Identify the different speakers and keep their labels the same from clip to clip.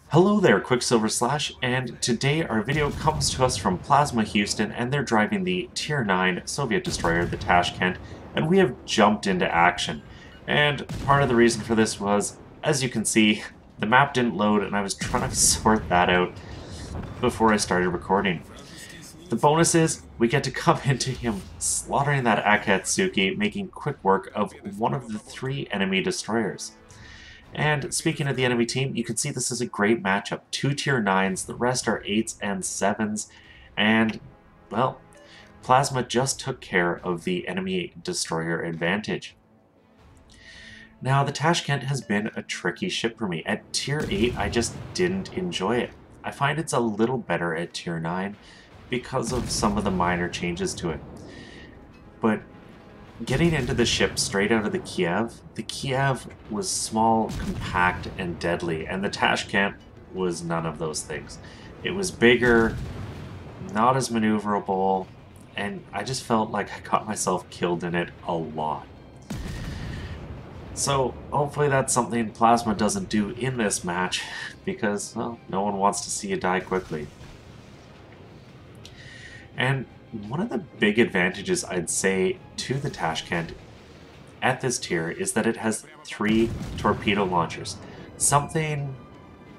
Speaker 1: Hello there, Qckslvrslash, and today our video comes to us from Plasma Houston, and they're driving the Tier 9 Soviet destroyer, the Tashkent, and we have jumped into action. And part of the reason for this was, as you can see, the map didn't load and I was trying to sort that out before I started recording. The bonus is, we get to come into him slaughtering that Akatsuki, making quick work of one of the 3 enemy destroyers. And speaking of the enemy team, you can see this is a great matchup. 2 tier 9s, the rest are 8s and 7s, and, well, Plasma just took care of the enemy destroyer advantage. Now, the Tashkent has been a tricky ship for me. At tier 8, I just didn't enjoy it. I find it's a little better at tier 9 because of some of the minor changes to it. But getting into the ship straight out of the Kiev was small, compact, and deadly, and the Tashkent was none of those things. It was bigger, not as maneuverable, and I just felt like I got myself killed in it a lot. So hopefully that's something Plasma doesn't do in this match, because, well, no one wants to see you die quickly. And one of the big advantages, I'd say, to the Tashkent at this tier is that it has 3 torpedo launchers. Something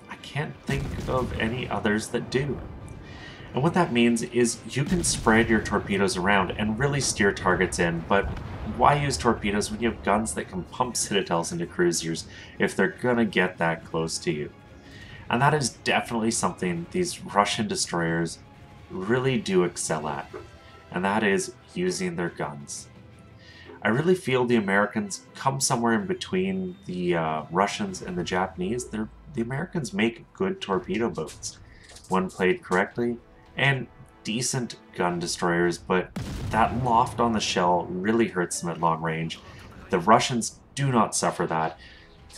Speaker 1: I can't think of any others that do. And what that means is you can spread your torpedoes around and really steer targets in, but why use torpedoes when you have guns that can pump citadels into cruisers if they're gonna get that close to you? And that is definitely something these Russian destroyers really do excel at, and that is using their guns. I really feel the Americans come somewhere in between the Russians and the Japanese. The Americans make good torpedo boats when played correctly, and decent gun destroyers, but that loft on the shell really hurts them at long range. The Russians do not suffer that.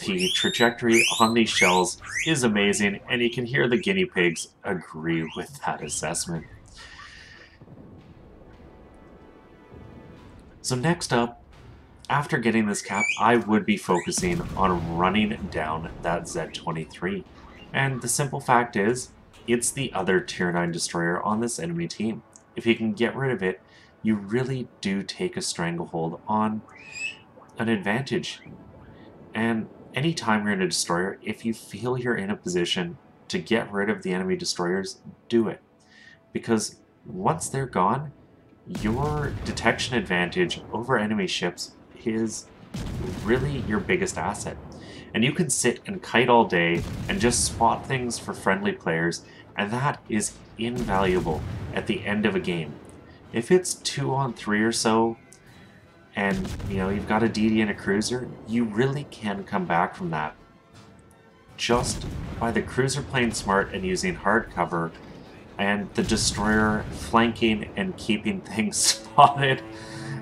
Speaker 1: The trajectory on these shells is amazing, and you can hear the guinea pigs agree with that assessment. So next up, after getting this cap, I would be focusing on running down that Z-23. And the simple fact is, it's the other Tier 9 destroyer on this enemy team. If you can get rid of it, you really do take a stranglehold on an advantage. And anytime you're in a destroyer, if you feel you're in a position to get rid of the enemy destroyers, do it. Because once they're gone, your detection advantage over enemy ships is really your biggest asset. And you can sit and kite all day and just spot things for friendly players, and that is invaluable at the end of a game. If it's 2-on-3 or so, and you've got a DD and a cruiser, you really can come back from that just by the cruiser playing smart and using hard cover, and the destroyer flanking and keeping things spotted.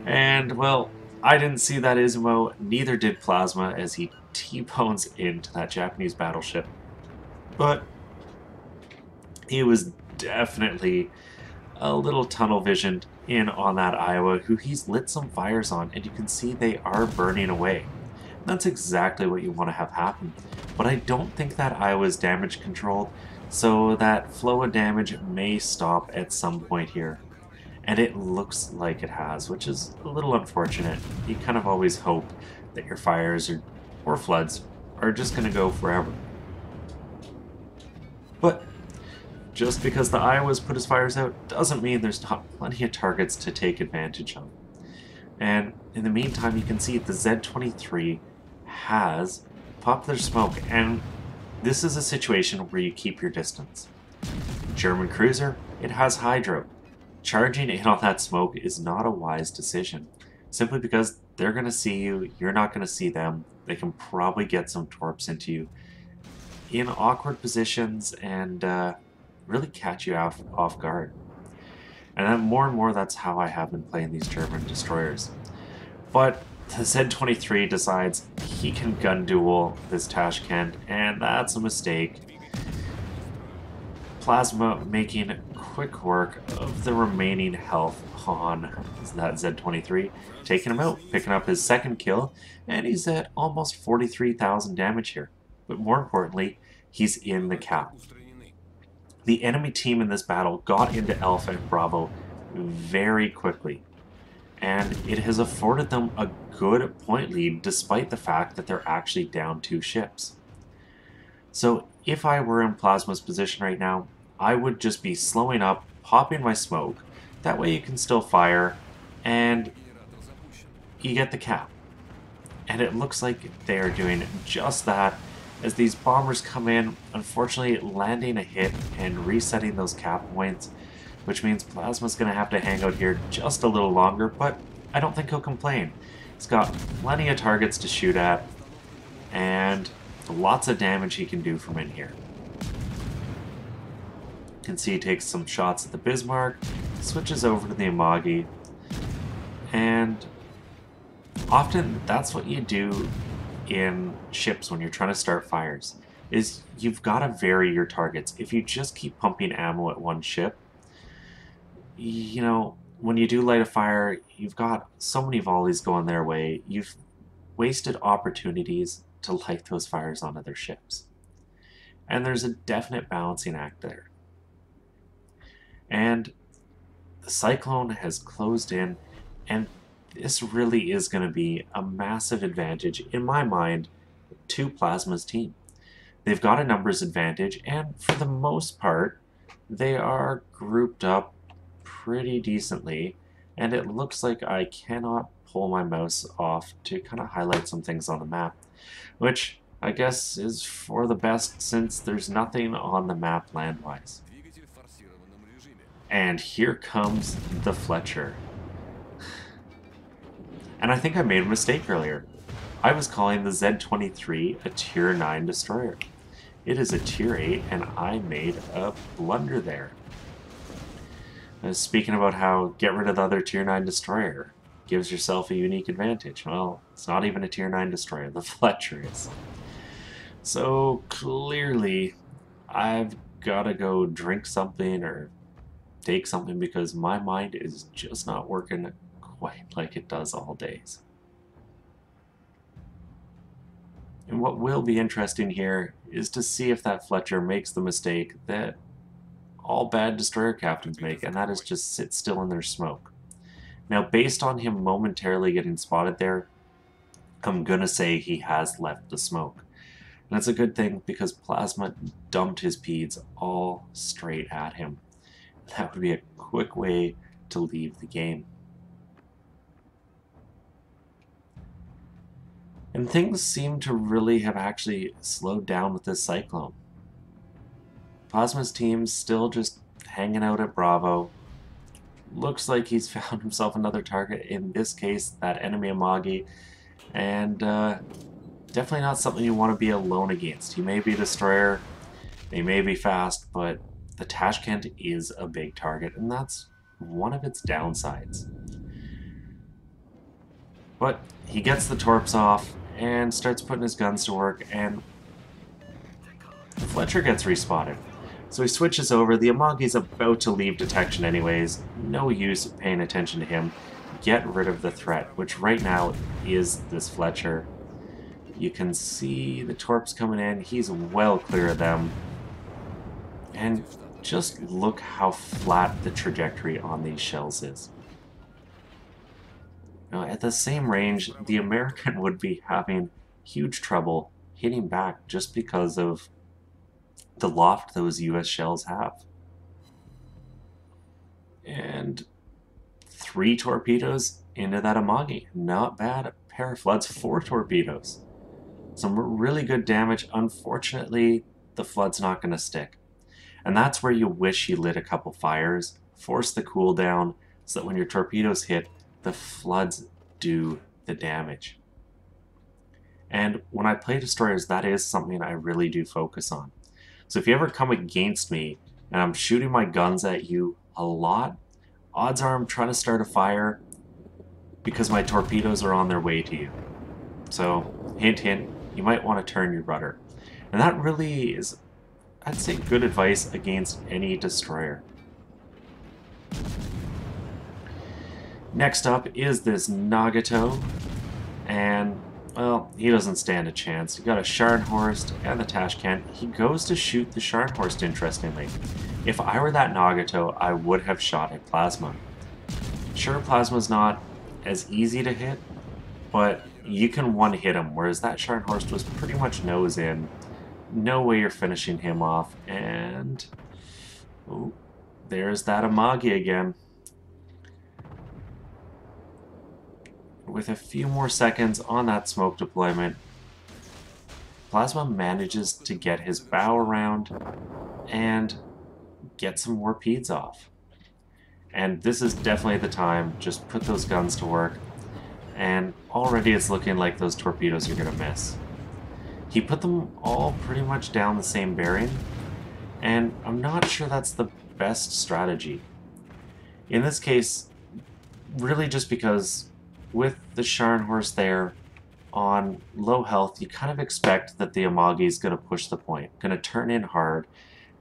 Speaker 1: And, well, I didn't see that Izumo, neither did Plasma, as he T-bones into that Japanese battleship. But he was definitely a little tunnel visioned in on that Iowa, who he's lit some fires on, and you can see they are burning away. And that's exactly what you want to have happen. But I don't think that Iowa is damage controlled, so that flow of damage may stop at some point here. And it looks like it has, which is a little unfortunate. You kind of always hope that your fires or floods are just going to go forever. But just because the Iowa's put his fires out doesn't mean there's not plenty of targets to take advantage of. And in the meantime, you can see the Z-23 has popped their smoke, and this is a situation where you keep your distance. German cruiser, it has hydro. Charging in on that smoke is not a wise decision, simply because they're going to see you, you're not going to see them. They can probably get some torps into you in awkward positions and really catch you off guard. And then more and more, that's how I have been playing these German destroyers. But the Z-23 decides he can gun duel this Tashkent, and that's a mistake. Plasma making quick work of the remaining health on that Z-23, taking him out, picking up his second kill, and he's at almost 43,000 damage here. but more importantly, he's in the cap. The enemy team in this battle got into Alpha and Bravo very quickly, and it has afforded them a good point lead despite the fact that they're actually down 2 ships. So if I were in Plasma's position right now, I would just be slowing up, popping my smoke, that way you can still fire, and you get the cap. And it looks like they're doing just that as these bombers come in, unfortunately landing a hit and resetting those cap points, which means Plasma's going to have to hang out here just a little longer, but I don't think he'll complain. He's got plenty of targets to shoot at, and lots of damage he can do from in here. You can see he takes some shots at the Bismarck, switches over to the Amagi, and often that's what you do in ships when you're trying to start fires, is you've got to vary your targets. If you just keep pumping ammo at one ship, you know, when you do light a fire, you've got so many volleys going their way, you've wasted opportunities to light those fires on other ships. And there's a definite balancing act there. And the Cyclone has closed in, and this really is going to be a massive advantage, in my mind, to Plasma's team. They've got a numbers advantage, and for the most part, they are grouped up pretty decently, and it looks like I cannot pull my mouse off to kind of highlight some things on the map, which I guess is for the best since there's nothing on the map land-wise. And here comes the Fletcher. And I think I made a mistake earlier. I was calling the Z-23 a Tier 9 destroyer. It is a Tier 8, and I made a blunder there. Speaking about how get rid of the other Tier 9 destroyer gives yourself a unique advantage. Well, it's not even a Tier 9 destroyer, the Fletcher is. So clearly, I've got to go drink something or take something because my mind is just not working quite like it does all days. And what will be interesting here is to see if that Fletcher makes the mistake that all bad destroyer captains make, and that is just sit still in their smoke. Now, based on him momentarily getting spotted there, I'm gonna say he has left the smoke. And it's a good thing because Plasma dumped his peds all straight at him. That would be a quick way to leave the game. And things seem to really have actually slowed down with this Cyclone. Plasma's team's still just hanging out at Bravo. Looks like he's found himself another target, in this case, that enemy Amagi. And definitely not something you want to be alone against. He may be a destroyer, he may be fast, but the Tashkent is a big target, and that's one of its downsides. But he gets the torps off and starts putting his guns to work, and Fletcher gets respotted. So he switches over. The Amagi's about to leave detection anyways. No use paying attention to him. Get rid of the threat, which right now is this Fletcher. You can see the torps coming in. He's well clear of them. And just look how flat the trajectory on these shells is. Now, at the same range, the American would be having huge trouble hitting back just because of the loft those US shells have. And 3 torpedoes into that Amagi. Not bad. A pair of floods, 4 torpedoes. Some really good damage. Unfortunately, the flood's not going to stick. And that's where you wish you lit a couple fires, force the cooldown, so that when your torpedoes hit, the floods do the damage. And when I play destroyers, that is something I really do focus on. So if you ever come against me and I'm shooting my guns at you a lot, odds are I'm trying to start a fire because my torpedoes are on their way to you. So, hint hint, you might want to turn your rudder. And that really is, I'd say, good advice against any destroyer. Next up is this Nagato, and Well, he doesn't stand a chance. You got a Scharnhorst and the Tashkent. He goes to shoot the Scharnhorst, interestingly. If I were that Nagato, I would have shot at Plasma. Sure, Plasma's not as easy to hit, but you can one-hit him, whereas that Scharnhorst was pretty much nose in. No way you're finishing him off, and... oh, there's that Amagi again. With a few more seconds on that smoke deployment, Plasma manages to get his bow around and get some more peds off. And this is definitely the time, just put those guns to work, and already it's looking like those torpedoes are going to miss. He put them all pretty much down the same bearing, and I'm not sure that's the best strategy. In this case, really just because with the Scharnhorst there on low health, you kind of expect that the Amagi is going to push the point, going to turn in hard,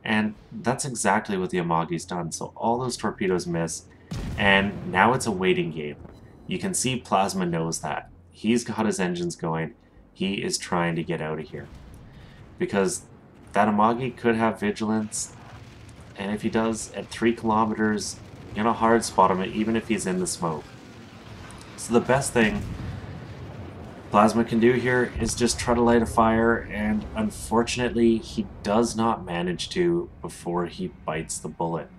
Speaker 1: and that's exactly what the Amagi's done. So all those torpedoes miss, and now it's a waiting game. You can see Plasma knows that. He's got his engines going. He is trying to get out of here. Because that Amagi could have vigilance, and if he does, at 3 kilometers, you're gonna hard spot him even if he's in the smoke. So the best thing Plasma can do here is just try to light a fire, and unfortunately he does not manage to before he bites the bullet.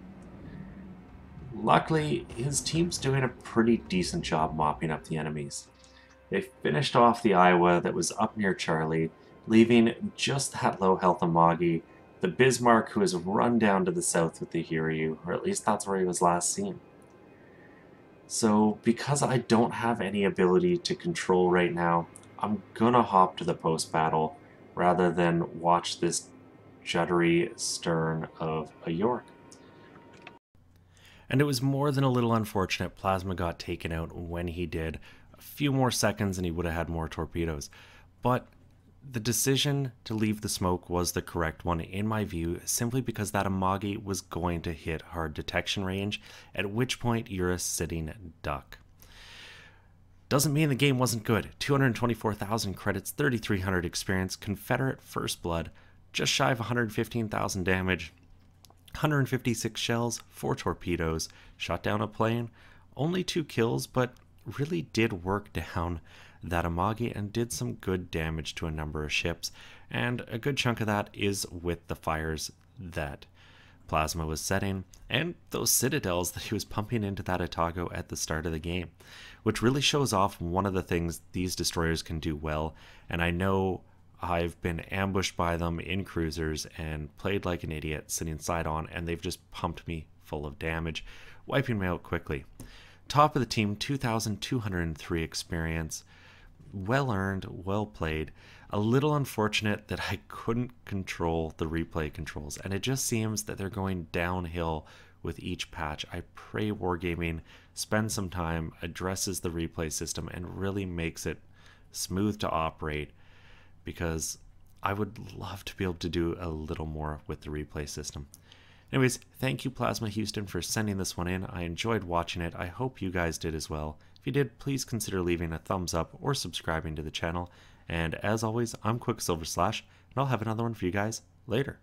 Speaker 1: Luckily, his team's doing a pretty decent job mopping up the enemies. They finished off the Iowa that was up near Charlie, leaving just that low health Amagi, the Bismarck who has run down to the south with the Hiryu, or at least that's where he was last seen. So, because I don't have any ability to control right now, I'm gonna hop to the post-battle rather than watch this juddery stern of a York. And it was more than a little unfortunate Plasma got taken out when he did. A few more seconds and he would have had more torpedoes. But the decision to leave the smoke was the correct one in my view, simply because that Amagi was going to hit hard detection range, at which point you're a sitting duck. Doesn't mean the game wasn't good. 224,000 credits, 3,300 experience, Confederate First Blood, just shy of 115,000 damage, 156 shells, 4 torpedoes, shot down a plane, only 2 kills, but really did work down that Amagi and did some good damage to a number of ships, and a good chunk of that is with the fires that Plasma was setting and those citadels that he was pumping into that Otago at the start of the game, which really shows off one of the things these destroyers can do well. And I know I've been ambushed by them in cruisers and played like an idiot sitting side on, and they've just pumped me full of damage, wiping me out quickly. Top of the team, 2,203 experience. Well earned, well played. A little unfortunate that I couldn't control the replay controls, and it just seems that they're going downhill with each patch. I pray Wargaming spends some time, addresses the replay system, and really makes it smooth to operate, because I would love to be able to do a little more with the replay system. Anyways, thank you Plasma Houston for sending this one in. I enjoyed watching it. I hope you guys did as well. If you did, please consider leaving a thumbs up or subscribing to the channel. And as always, I'm Qckslvrslash, and I'll have another one for you guys later.